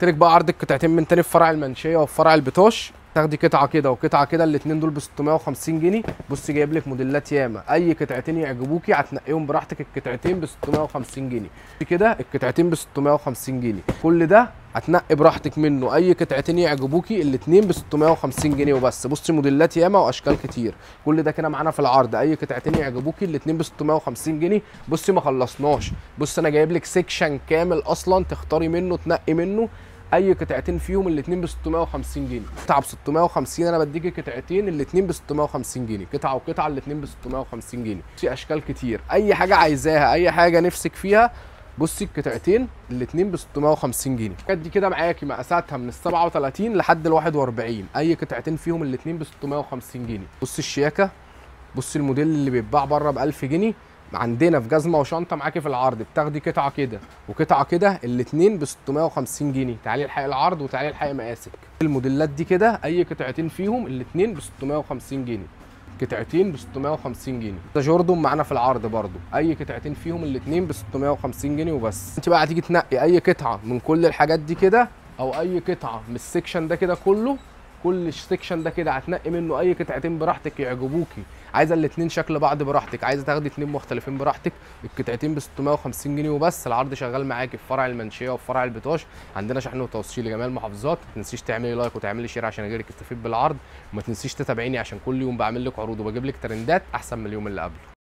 ترك بقى عرض القطعتين من تاني في فرع المنشيه وفي فرع البطاش. تاخدي قطعه كده وقطعه كده، الاثنين دول ب 650 جنيه. بصي جايب لك موديلات ياما، اي قطعتين يعجبوكي هتنقيهم براحتك. القطعتين ب 650 جنيه كده، القطعتين ب 650 جنيه. كل ده هتنقي براحتك منه، اي قطعتين يعجبوكي الاثنين ب 650 جنيه وبس. بصي موديلات ياما واشكال كتير. كل ده كده معانا في العرض، اي قطعتين يعجبوكي الاثنين ب 650 جنيه. بصي ما خلصناش، بصي انا جايب لك سيكشن كامل اصلا تختاري منه تنقي منه. اي قطعتين فيهم الاثنين ب 650 جنيه. قطعه ب 650 انا بديكي قطعتين الاثنين ب 650 جنيه. قطعه وقطعه الاثنين ب 650 جنيه. في اشكال كتير، اي حاجه عايزاها اي حاجه نفسك فيها. بصي القطعتين الاثنين ب 650 جنيه. الحاجات دي كده معاكي مقاساتها من ال 37 لحد ال 41. اي قطعتين فيهم الاثنين ب 650 جنيه. بصي الشياكه، بصي الموديل اللي بيتباع بره ب 1000 جنيه عندنا في جزمه وشنطه معاكي في العرض. بتاخدي قطعه كده وقطعه كده الاثنين ب 650 جنيه. تعالي الحقي العرض وتعالي الحقي مقاسك. الموديلات دي كده اي قطعتين فيهم الاثنين ب 650 جنيه. قطعتين ب 650 جنيه. ده جوردن معانا في العرض برضو، اي قطعتين فيهم الاثنين ب 650 جنيه وبس. انت بقى هتيجي تنقي اي قطعه من كل الحاجات دي كده، او اي قطعه من السكشن ده كده كله. كل السكشن ده كده هتنقي منه اي قطعتين براحتك يعجبوكي. عايزه الاثنين شكل بعض براحتك، عايزه تاخدي اثنين مختلفين براحتك. القطعتين ب 650 جنيه وبس. العرض شغال معاكي في فرع المنشيه وفي فرع البطاش. عندنا شحن وتوصيل لجميع المحافظات. ما تنسيش تعملي لايك وتعملي شير عشان غيرك يستفيد بالعرض. وما تنسيش تتابعيني عشان كل يوم بعمل لك عروض وبجيب لك ترندات احسن من اليوم اللي قبله.